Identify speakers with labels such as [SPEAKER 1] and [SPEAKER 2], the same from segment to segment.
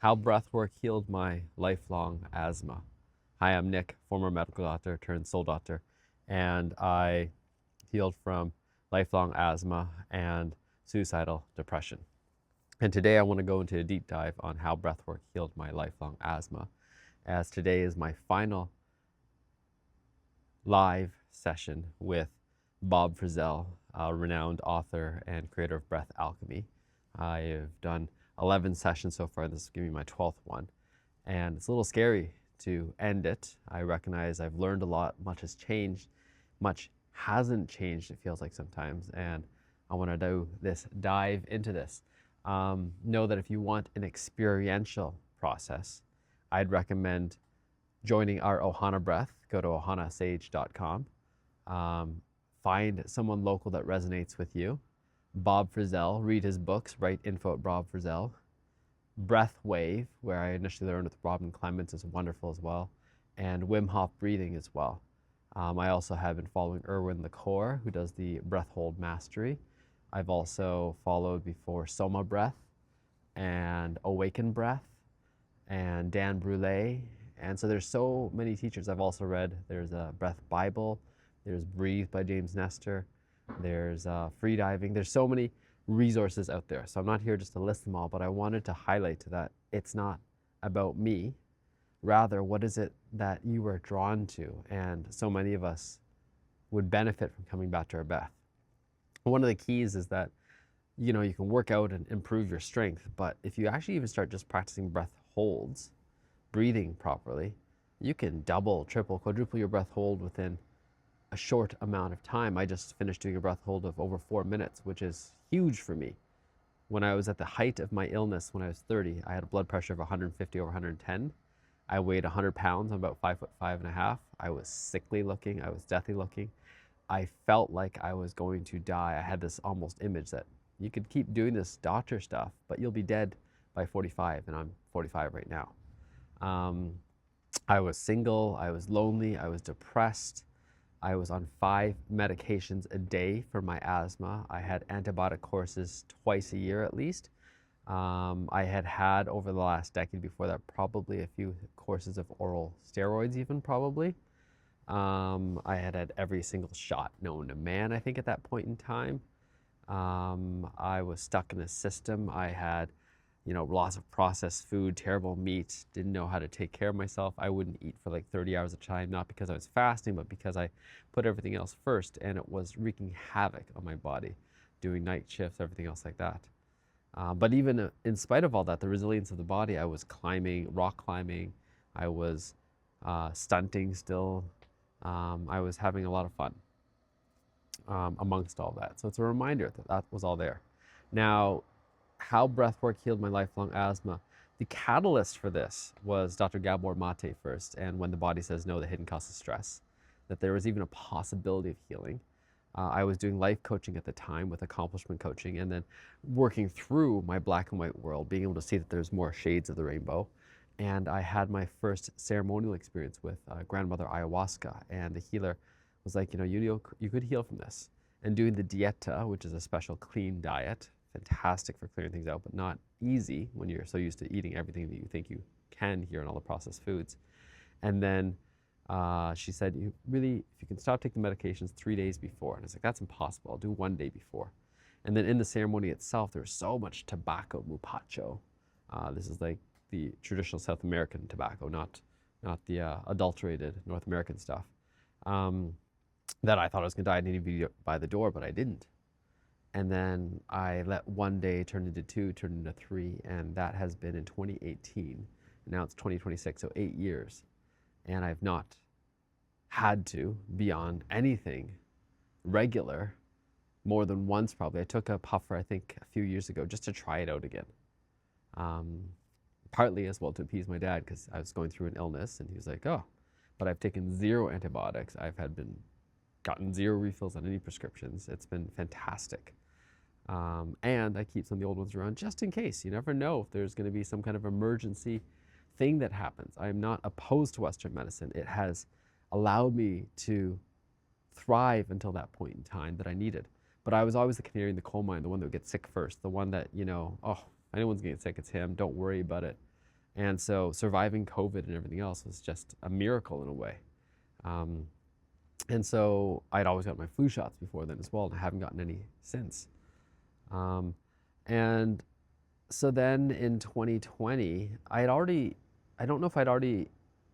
[SPEAKER 1] How breathwork healed my lifelong asthma. Hi, I'm Nick, former medical doctor turned soul doctor, and I healed from lifelong asthma and suicidal depression. And today I want to go into a deep dive on how breathwork healed my lifelong asthma, as today is my final live session with Bob Frizzell, a renowned author and creator of Breath Alchemy. I have done 11 sessions so far. This is going to be my 12th one. And it's a little scary to end it. I recognize I've learned a lot. Much has changed. Much hasn't changed, it feels like sometimes. And I want to do this, dive into this. Know that if you want an experiential process, I'd recommend joining our Ohana breath. Go to ohanasage.com. Find someone local that resonates with you. Bob Frizzell, read his books, write info at Bob Frizzell. Breath Wave, where I initially learned with Robin Clements, is wonderful as well. And Wim Hof breathing as well. I also have been following Erwin LaCour, who does the breath hold mastery. I've also followed before Soma Breath and Awaken Breath and Dan Brule. And so there's so many teachers I've also read. There's a Breath Bible, there's Breathe by James Nestor, there's Free Diving. There's so many resources out there. So I'm not here just to list them all, but I wanted to highlight that it's not about me. Rather, what is it that you are drawn to? And so many of us would benefit from coming back to our breath. One of the keys is that, you can work out and improve your strength, but if you actually even start just practicing breath holds, breathing properly, you can double, triple, quadruple your breath hold within a short amount of time. I just finished doing a breath hold of over 4 minutes, which is huge for me. When I was at the height of my illness, when I was 30, I had a blood pressure of 150 over 110. I weighed 100 pounds. I'm about 5'5.5". I was sickly looking. I was deathly looking. I felt like I was going to die. I had this almost image that you could keep doing this doctor stuff, but you'll be dead by 45, and I'm 45 right now. I was single. I was lonely. I was depressed. I was on 5 medications a day for my asthma. I had antibiotic courses twice a year at least. I had over the last decade before that probably a few courses of oral steroids even probably. I had every single shot known to man, I think, at that point in time. I was stuck in a system. I had lots of processed food, terrible meat, didn't know how to take care of myself. I wouldn't eat for like 30 hours at a time, not because I was fasting, but because I put everything else first, and it was wreaking havoc on my body, doing night shifts, everything else like that. But even in spite of all that, the resilience of the body, I was climbing, rock climbing, I was stunting still. I was having a lot of fun amongst all that. So it's a reminder that that was all there. Now, how breathwork healed my lifelong asthma. The catalyst for this was Dr. Gabor Mate first, and When the Body Says No, the Hidden Cost of Stress, that there was even a possibility of healing. I was doing life coaching at the time with accomplishment coaching, and then working through my black and white world, being able to see that there's more shades of the rainbow. And I had my first ceremonial experience with grandmother ayahuasca, and the healer was like, you could heal from this. And doing the dieta, which is a special clean diet, fantastic for clearing things out, but not easy when you're so used to eating everything that you think you can here and all the processed foods. And then she said, if you can stop taking the medications 3 days before. And I was like, that's impossible. I'll do 1 day before. And then in the ceremony itself, there was so much tobacco, mupacho. This is like the traditional South American tobacco, not the adulterated North American stuff. That I thought I was going to die. I didn't even be by the door, but I didn't. And then I let 1 day turn into 2, turn into 3, and that has been in 2018. And now it's 2026, so 8 years. And I've not had to be on anything regular more than once probably. I took a puffer, I think, a few years ago just to try it out again. Partly as well to appease my dad because I was going through an illness, and he was like, oh, but I've taken 0 antibiotics. I've gotten 0 refills on any prescriptions. It's been fantastic. And I keep some of the old ones around just in case. You never know if there's going to be some kind of emergency thing that happens. I'm not opposed to Western medicine. It has allowed me to thrive until that point in time that I needed. But I was always the canary in the coal mine, the one that would get sick first, the one that, oh, if anyone's getting sick, it's him. Don't worry about it. And so surviving COVID and everything else was just a miracle in a way. Um, and so I'd always got my flu shots before then as well, and I haven't gotten any since. Um, and so then in 2020, I don't know if I'd already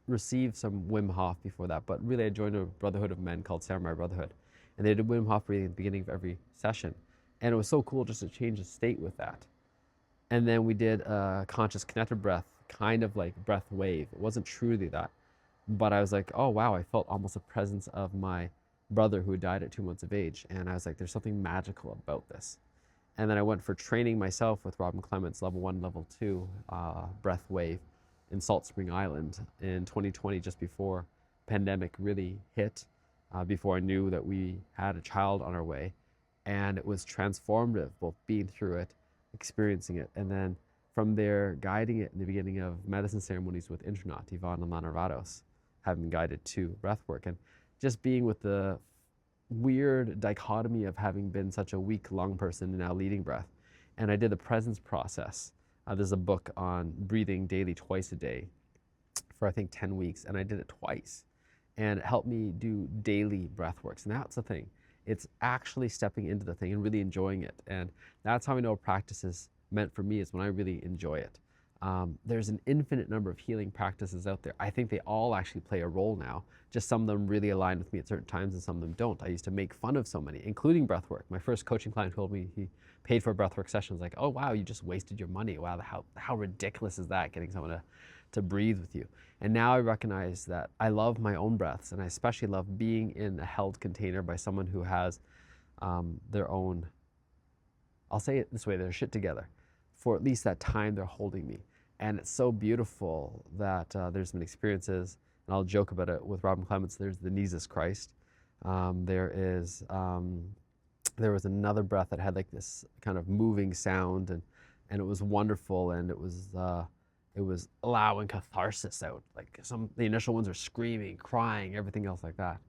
[SPEAKER 1] received some Wim Hof before that, but really I joined a brotherhood of men called Samurai Brotherhood. And they did Wim Hof breathing at the beginning of every session. And it was so cool just to change the state with that. And then we did a conscious connected breath, kind of like breath wave. It wasn't truly that, but I was like, oh wow, I felt almost a presence of my brother who died at 2 months of age. And I was like, there's something magical about this. And then I went for training myself with Robin Clements, level 1, level 2, breath wave in Salt Spring Island in 2020, just before pandemic really hit, before I knew that we had a child on our way. And it was transformative, both being through it, experiencing it, and then from there, guiding it in the beginning of medicine ceremonies with Intronaut, Yvonne and Lanarvados, having guided to breathwork, and just being with the weird dichotomy of having been such a weak lung person and now leading breath. And I did the presence process. There's a book on breathing daily twice a day for I think 10 weeks, and I did it twice. And it helped me do daily breath works. And that's the thing. It's actually stepping into the thing and really enjoying it. And that's how I know practice is meant for me, is when I really enjoy it. There's an infinite number of healing practices out there. I think they all actually play a role now. Just some of them really align with me at certain times and some of them don't. I used to make fun of so many, including breathwork. My first coaching client told me he paid for a breathwork session. I was like, oh wow, you just wasted your money. Wow, how ridiculous is that, getting someone to breathe with you. And now I recognize that I love my own breaths, and I especially love being in a held container by someone who has their own, I'll say it this way, their shit together for at least that time they're holding me. And it's so beautiful that there's been experiences, and I'll joke about it with Robin Clements, there's the Jesus Christ. There was another breath that had like this kind of moving sound, and it was wonderful, and it was allowing catharsis out. Like the initial ones are screaming, crying, everything else like that.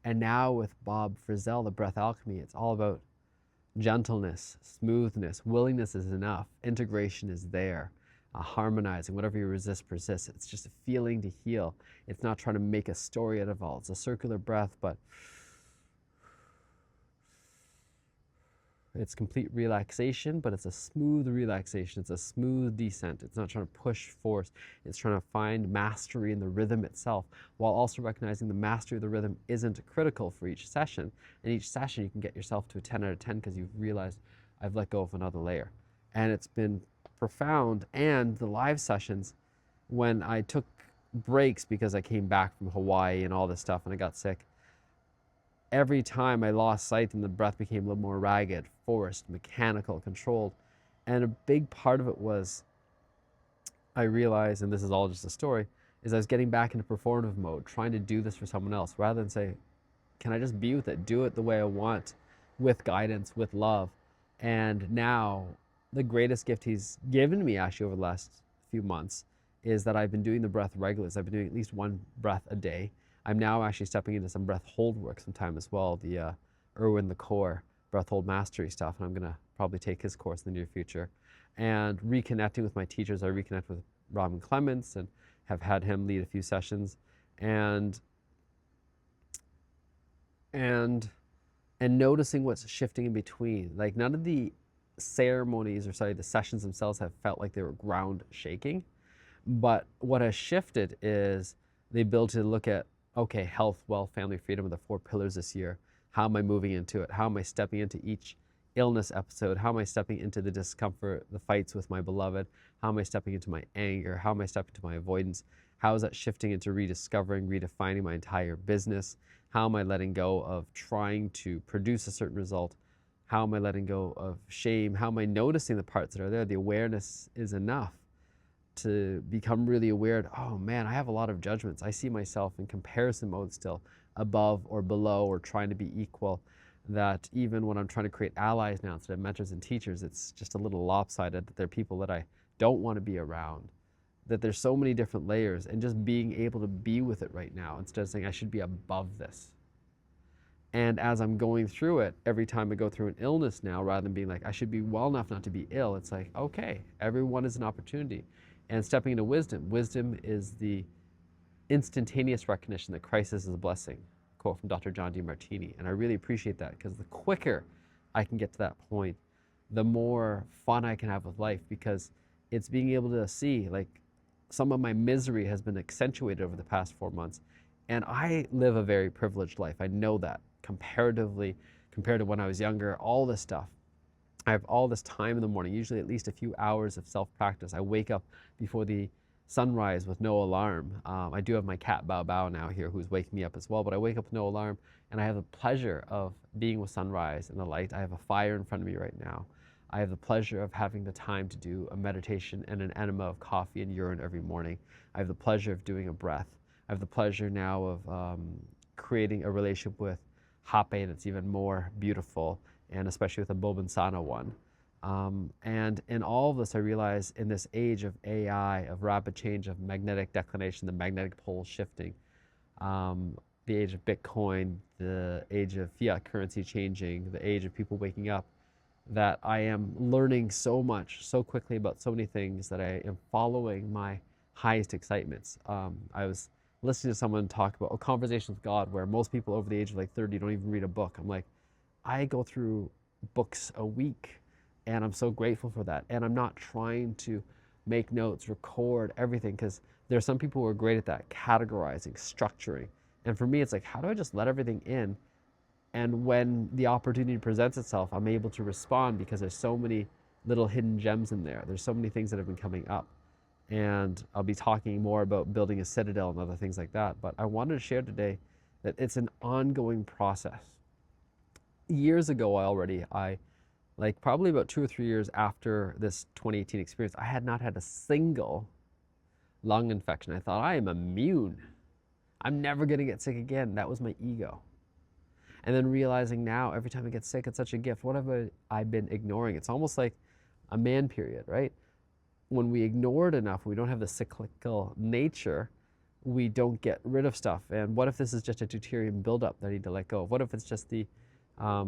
[SPEAKER 1] And now with Bob Frizzell, the Breath Alchemy, it's all about gentleness, smoothness, willingness is enough, integration is there, harmonizing, whatever you resist persists. It's just a feeling to heal. It's not trying to make a story out of all. It's a circular breath, but it's complete relaxation, but it's a smooth relaxation. It's a smooth descent. It's not trying to push force. It's trying to find mastery in the rhythm itself, while also recognizing the mastery of the rhythm isn't critical for each session. And each session you can get yourself to a 10 out of 10 because you've realized I've let go of another layer. And it's been profound. And the live sessions, when I took breaks because I came back from Hawaii and all this stuff and I got sick, every time I lost sight and the breath became a little more ragged, forced, mechanical, controlled. And a big part of it was, I realized, and this is all just a story, is I was getting back into performative mode, trying to do this for someone else, rather than say, can I just be with it, do it the way I want, with guidance, with love. And now, the greatest gift he's given me actually over the last few months is that I've been doing the breath regularly. I've been doing at least one breath a day. I'm now actually stepping into some breath hold work sometime as well, the Erwin the Core breath hold mastery stuff, and I'm gonna probably take his course in the near future. And reconnecting with my teachers, I reconnect with Robin Clements and have had him lead a few sessions, and noticing what's shifting in between. Like none of the ceremonies, or sorry, the sessions themselves have felt like they were ground shaking, but what has shifted is the ability to look at, okay, health, wealth, family, freedom are the 4 pillars this year. How am I moving into it? How am I stepping into each illness episode? How am I stepping into the discomfort, the fights with my beloved? How am I stepping into my anger? How am I stepping into my avoidance? How is that shifting into rediscovering, redefining my entire business? How am I letting go of trying to produce a certain result? How am I letting go of shame? How am I noticing the parts that are there? The awareness is enough to become really aware, oh man, I have a lot of judgments. I see myself in comparison mode still, above or below or trying to be equal, that even when I'm trying to create allies now instead of mentors and teachers, it's just a little lopsided, that there are people that I don't want to be around, that there's so many different layers, and just being able to be with it right now instead of saying I should be above this. And as I'm going through it, every time I go through an illness now, rather than being like, I should be well enough not to be ill, it's like, okay, everyone is an opportunity. and stepping into wisdom. Wisdom is the instantaneous recognition that crisis is a blessing. Quote from Dr. John Demartini. And I really appreciate that, because the quicker I can get to that point, the more fun I can have with life, because it's being able to see, like, some of my misery has been accentuated over the past 4 months. And I live a very privileged life. I know that comparatively, compared to when I was younger, all this stuff. I have all this time in the morning, usually at least a few hours of self-practice. I wake up before the sunrise with no alarm. I do have my cat Bao Bao now here, who's waking me up as well, but I wake up with no alarm, and I have the pleasure of being with sunrise and the light. I have a fire in front of me right now. I have the pleasure of having the time to do a meditation and an enema of coffee and urine every morning. I have the pleasure of doing a breath. I have the pleasure now of creating a relationship with Hape that's even more beautiful, and especially with a Bobinsana one. And in all of this, I realize in this age of AI, of rapid change, of magnetic declination, the magnetic pole shifting, the age of Bitcoin, the age of fiat currency changing, the age of people waking up, that I am learning so much, so quickly about so many things, that I am following my highest excitements. I was listening to someone talk about Conversations with God, where most people over the age of like 30 don't even read a book. I'm like, I go through books a week, and I'm so grateful for that. And I'm not trying to make notes, record everything, because there are some people who are great at that, categorizing, structuring. And for me, it's like, how do I just let everything in? And when the opportunity presents itself, I'm able to respond, because there's so many little hidden gems in there. There's so many things that have been coming up. And I'll be talking more about building a citadel and other things like that. But I wanted to share today that it's an ongoing process. Years ago, I like probably about 2 or 3 years after this 2018 experience, I had not had a single lung infection. I thought, I am immune. I'm never going to get sick again. That was my ego. And then realizing now, every time I get sick, it's such a gift. What have I been ignoring? It's almost like a man period, right? When we ignore it enough, we don't have the cyclical nature, we don't get rid of stuff. And what if this is just a deuterium buildup that I need to let go of? What if it's just the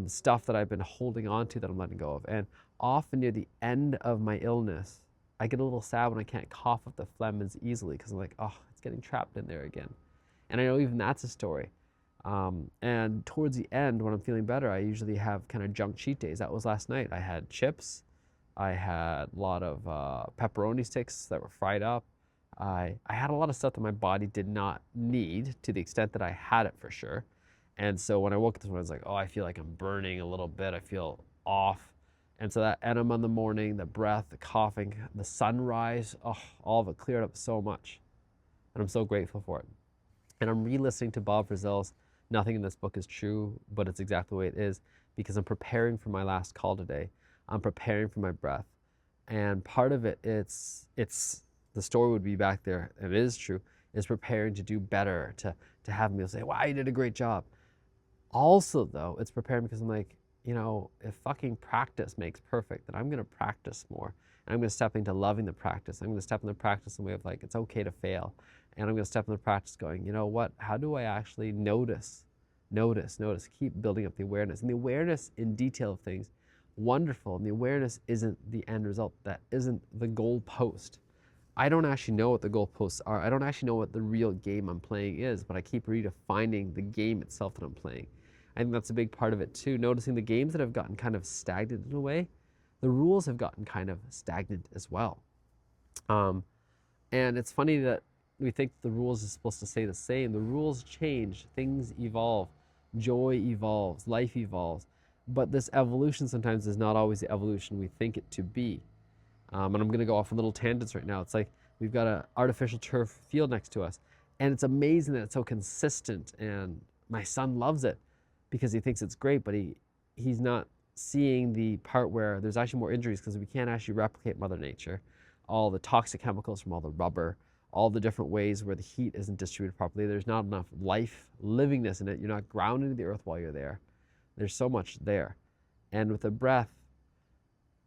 [SPEAKER 1] stuff that I've been holding on to that I'm letting go of? And often near the end of my illness, I get a little sad when I can't cough up the phlegm as easily, because I'm like, oh, it's getting trapped in there again. And I know even that's a story. And towards the end, when I'm feeling better, I usually have kind of junk cheat days. That was last night. I had chips. I had a lot of pepperoni sticks that were fried up. I had a lot of stuff that my body did not need, to the extent that I had it for sure. And so when I woke up this morning, I was like, oh, I feel like I'm burning a little bit. I feel off. And so that enema in the morning, the breath, the coughing, the sunrise, oh, all of it cleared up so much. And I'm so grateful for it. And I'm re-listening to Bob Frizzell's Nothing in This Book is True, but it's exactly the way it is, because I'm preparing for my last call today. I'm preparing for my breath. And part of it, it's the story would be back there, and it is true, is preparing to do better, to have me say, wow, you did a great job. Also, though, it's preparing because I'm like, you know, if fucking practice makes perfect, then I'm going to practice more. And I'm going to step into loving the practice. I'm going to step into practice in the way of like, it's okay to fail. And I'm going to step into practice going, you know what, how do I actually notice, keep building up the awareness. And the awareness in detail of things, wonderful. And the awareness isn't the end result. That isn't the goal post. I don't actually know what the goalposts are. I don't actually know what the real game I'm playing is, but I keep redefining the game itself that I'm playing. I think that's a big part of it too. Noticing the games that have gotten kind of stagnant in a way, the rules have gotten kind of stagnant as well. And it's funny that we think the rules are supposed to stay the same. The rules change, things evolve, joy evolves, life evolves. But this evolution sometimes is not always the evolution we think it to be. And I'm going to go off on little tangents right now. It's like we've got an artificial turf field next to us. And it's amazing that it's so consistent. And my son loves it because he thinks it's great, but he's not seeing the part where there's actually more injuries because we can't actually replicate Mother Nature. All the toxic chemicals from all the rubber, all the different ways where the heat isn't distributed properly. There's not enough life, livingness in it. You're not grounded in the earth while you're there. There's so much there. And with the breath,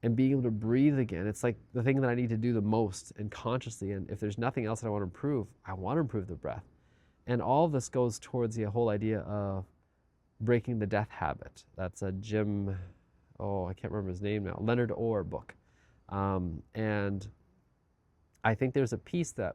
[SPEAKER 1] and being able to breathe again, it's like the thing that I need to do the most and consciously. And if there's nothing else that I want to improve, I want to improve the breath. And all of this goes towards the whole idea of breaking the death habit. That's a Jim, I can't remember his name now, Leonard Orr book. And I think there's a piece that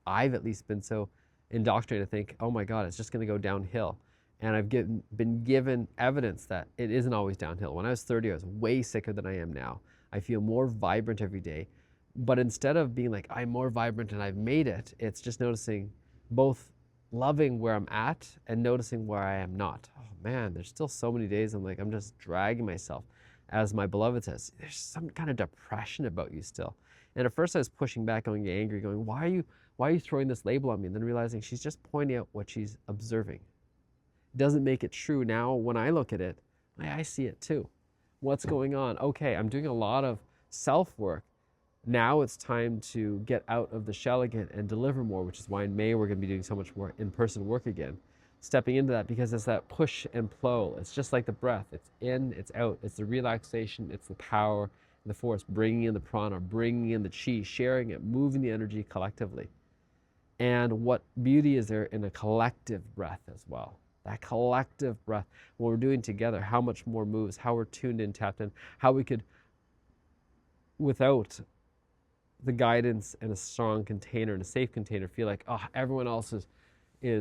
[SPEAKER 1] I've at least been so indoctrinated to think, oh my God, it's just going to go downhill. And I've been given evidence that it isn't always downhill. When I was 30, I was way sicker than I am now. I feel more vibrant every day. But instead of being like, I'm more vibrant and I've made it, it's just noticing both loving where I'm at and noticing where I am not. Oh man, there's still so many days I'm just dragging myself. As my beloved says, there's some kind of depression about you still. And at first I was pushing back, going angry, going, why are you throwing this label on me? And then realizing she's just pointing out what she's observing. Doesn't make it true. Now when I look at it, I see it too. What's going on? Okay, I'm doing a lot of self-work. Now it's time to get out of the shell again and deliver more, which is why in May we're going to be doing so much more in-person work again. Stepping into that because it's that push and flow. It's just like the breath. It's in, it's out. It's the relaxation, it's the power, the force, bringing in the prana, bringing in the chi, sharing it, moving the energy collectively. And what beauty is there in a collective breath as well? That collective breath, what we're doing together, how much more moves, how we're tuned in, tapped in, how we could, without the guidance and a strong container and a safe container, feel like, oh, everyone else's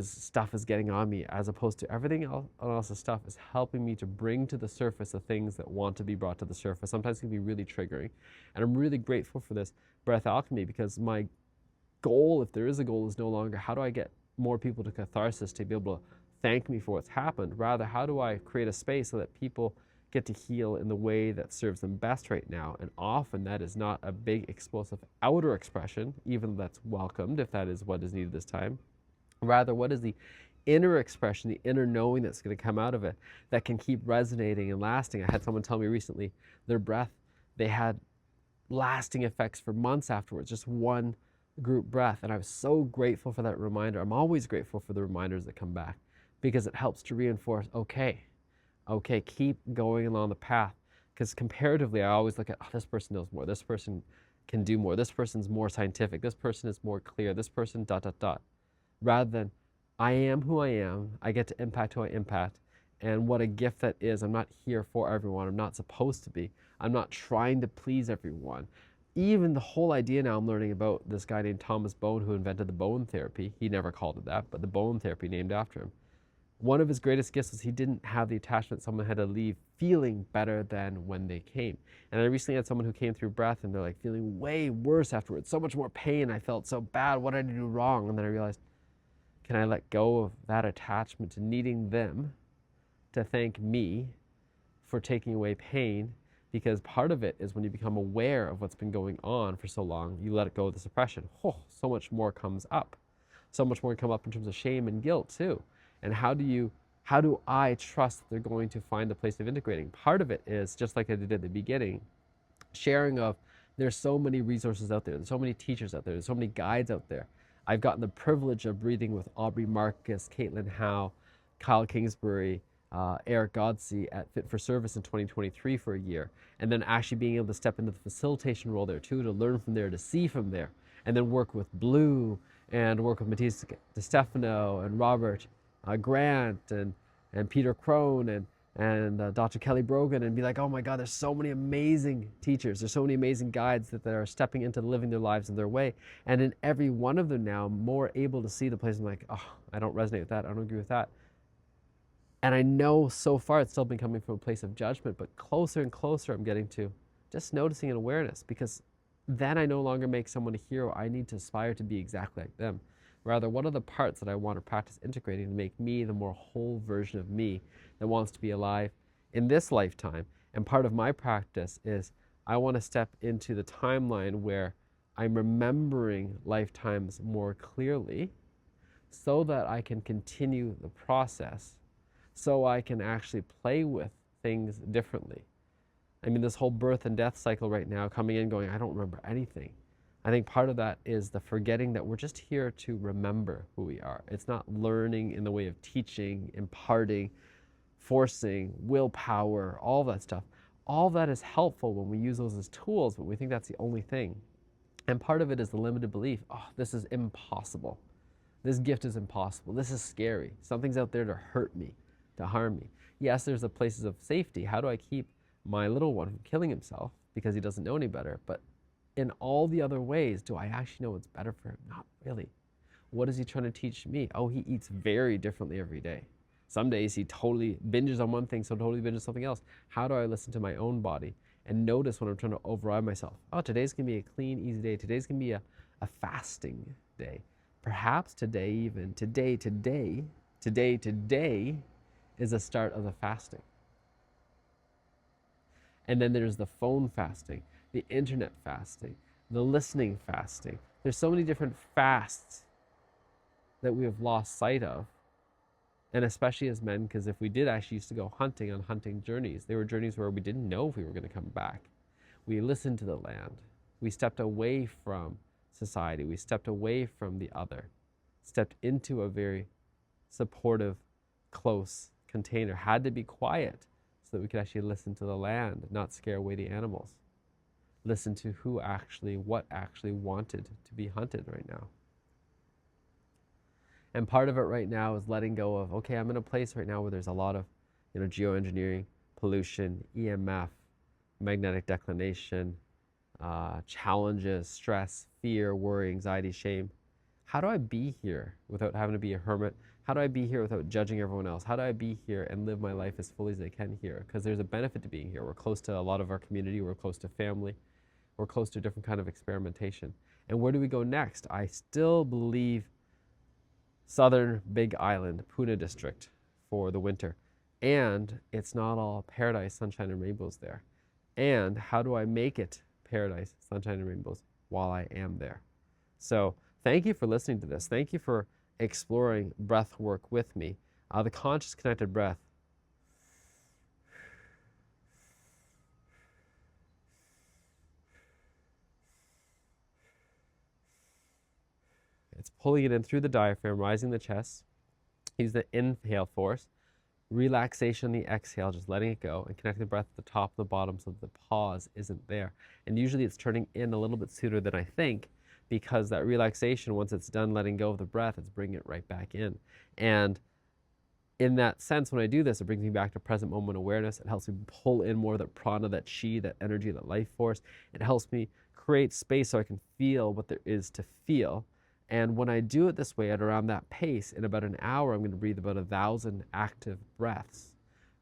[SPEAKER 1] stuff is getting on me, as opposed to everything else's stuff is helping me to bring to the surface the things that want to be brought to the surface. Sometimes it can be really triggering. And I'm really grateful for this breath alchemy, because my goal, if there is a goal, is no longer how do I get more people to catharsis to be able to thank me for what's happened. Rather, how do I create a space so that people get to heal in the way that serves them best right now? And often that is not a big explosive outer expression, even though that's welcomed if that is what is needed this time. Rather, what is the inner expression, the inner knowing that's going to come out of it that can keep resonating and lasting? I had someone tell me recently their breath, they had lasting effects for months afterwards, just one group breath. And I was so grateful for that reminder. I'm always grateful for the reminders that come back, because it helps to reinforce, okay, keep going along the path. Because comparatively, I always look at, oh, this person knows more, this person can do more, this person's more scientific, this person is more clear, this person ... Rather than, I am who I am, I get to impact who I impact, and what a gift that is. I'm not here for everyone, I'm not supposed to be, I'm not trying to please everyone. Even the whole idea now I'm learning about this guy named Thomas Bone, who invented the bone therapy. He never called it that, but the bone therapy named after him. One of his greatest gifts was he didn't have the attachment someone had to leave feeling better than when they came. And I recently had someone who came through breath and they're like feeling way worse afterwards, so much more pain, I felt so bad, what did I do wrong? And then I realized, can I let go of that attachment to needing them to thank me for taking away pain? Because part of it is when you become aware of what's been going on for so long, you let it go of the suppression. Oh, so much more comes up. So much more can come up in terms of shame and guilt too. And how do I trust that they're going to find the place of integrating? Part of it is, just like I did at the beginning, sharing of, there's so many resources out there, there's so many teachers out there, there's so many guides out there. I've gotten the privilege of breathing with Aubrey Marcus, Caitlin Howe, Kyle Kingsbury, Eric Godsey at Fit for Service in 2023 for a year, and then actually being able to step into the facilitation role there too, to learn from there, to see from there, and then work with Blue and work with Matthias DeStefano and Robert Grant and Peter Crone and Dr. Kelly Brogan, and be like, oh my God, there's so many amazing teachers, there's so many amazing guides that are stepping into living their lives in their way. And in every one of them now, I'm more able to see the place. I'm like, oh, I don't resonate with that, I don't agree with that. And I know so far it's still been coming from a place of judgment, but closer and closer I'm getting to just noticing and awareness, because then I no longer make someone a hero. I need to aspire to be exactly like them. Rather, what are the parts that I want to practice integrating to make me the more whole version of me that wants to be alive in this lifetime? And part of my practice is I want to step into the timeline where I'm remembering lifetimes more clearly, so that I can continue the process, so I can actually play with things differently. I mean, this whole birth and death cycle right now, coming in going, I don't remember anything. I think part of that is the forgetting that we're just here to remember who we are. It's not learning in the way of teaching, imparting, forcing, willpower, all that stuff. All that is helpful when we use those as tools, but we think that's the only thing. And part of it is the limited belief. Oh, this is impossible. This gift is impossible. This is scary. Something's out there to hurt me, to harm me. Yes, there's the places of safety. How do I keep my little one from killing himself because he doesn't know any better? But in all the other ways, do I actually know what's better for him? Not really. What is he trying to teach me? Oh, he eats very differently every day. Some days he totally binges on one thing, so totally binges something else. How do I listen to my own body and notice when I'm trying to override myself? Oh, today's gonna be a clean, easy day. Today's gonna be a fasting day. Perhaps today, even today is the start of the fasting. And then there's the phone fasting, the internet fasting, the listening fasting. There's so many different fasts that we have lost sight of. And especially as men, because if we did actually used to go hunting on hunting journeys, they were journeys where we didn't know if we were going to come back. We listened to the land. We stepped away from society. We stepped away from the other, stepped into a very supportive, close container, had to be quiet so that we could actually listen to the land, not scare away the animals. Listen to what actually wanted to be hunted right now. And part of it right now is letting go of, okay, I'm in a place right now where there's a lot of, geoengineering, pollution, EMF, magnetic declination, challenges, stress, fear, worry, anxiety, shame. How do I be here without having to be a hermit? How do I be here without judging everyone else? How do I be here and live my life as fully as I can here? Because there's a benefit to being here. We're close to a lot of our community. We're close to family. We're close to a different kind of experimentation. And where do we go next? I still believe Southern Big Island, Puna district for the winter. And it's not all paradise, sunshine, and rainbows there. And how do I make it paradise, sunshine, and rainbows while I am there? So thank you for listening to this. Thank you for exploring breath work with me. The conscious connected breath. It's pulling it in through the diaphragm, rising the chest. Use the inhale force. Relaxation, the exhale, just letting it go, and connecting the breath at the top and the bottom so that the pause isn't there. And usually it's turning in a little bit sooner than I think, because that relaxation, once it's done letting go of the breath, it's bringing it right back in. And in that sense, when I do this, it brings me back to present moment awareness. It helps me pull in more of that prana, that chi, that energy, that life force. It helps me create space so I can feel what there is to feel. And when I do it this way at around that pace, in about an hour, I'm going to breathe about 1,000 active breaths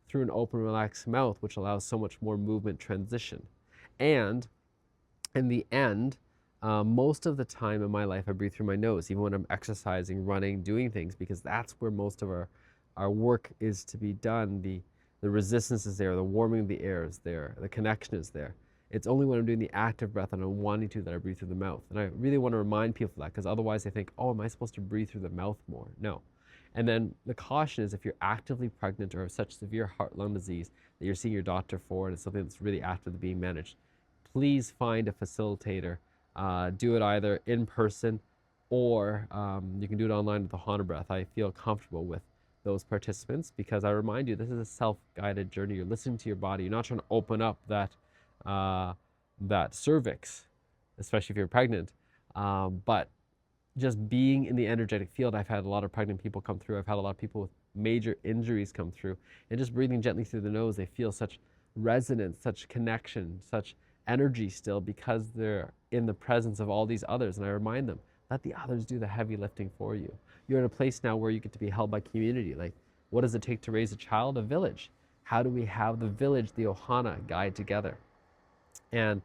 [SPEAKER 1] through an open, relaxed mouth, which allows so much more movement transition. And in the end, most of the time in my life, I breathe through my nose, even when I'm exercising, running, doing things, because that's where most of our work is to be done. The resistance is there, the warming of the air is there, the connection is there. It's only when I'm doing the active breath and I'm wanting to that I breathe through the mouth. And I really want to remind people of that, because otherwise they think, oh, am I supposed to breathe through the mouth more? No. And then the caution is, if you're actively pregnant or have such severe heart-lung disease that you're seeing your doctor for and it's something that's really actively being managed, please find a facilitator. Do it either in person or you can do it online with the Ohana breath. I feel comfortable with those participants because I remind you, this is a self-guided journey. You're listening to your body. You're not trying to open up that cervix, especially if you're pregnant, but just being in the energetic field. I've had a lot of pregnant people come through. I've had a lot of people with major injuries come through, and just breathing gently through the nose, they feel such resonance, such connection, such energy still, because they're in the presence of all these others. And I remind them, let the others do the heavy lifting for you. You're in a place now where you get to be held by community. Like, what does it take to raise a child? A village. How do we have the village, the Ohana, guide together? And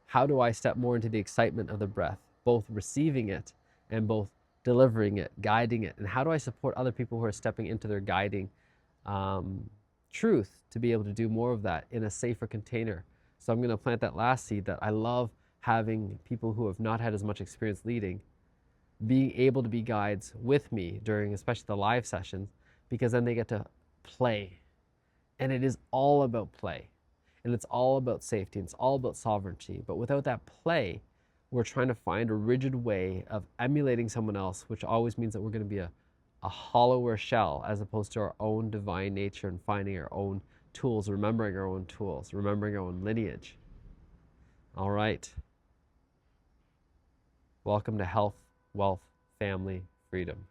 [SPEAKER 1] how do I step more into the excitement of the breath, both receiving it and both delivering it, guiding it? And how do I support other people who are stepping into their guiding truth to be able to do more of that in a safer container? So I'm going to plant that last seed, that I love having people who have not had as much experience leading being able to be guides with me during especially the live sessions, because then they get to play. And it is all about play. And it's all about safety, and it's all about sovereignty. But without that play, we're trying to find a rigid way of emulating someone else, which always means that we're going to be a hollower shell, as opposed to our own divine nature and finding our own tools, remembering our own tools, remembering our own lineage. All right. Welcome to health, wealth, family, freedom.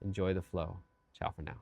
[SPEAKER 1] Enjoy the flow. Ciao for now.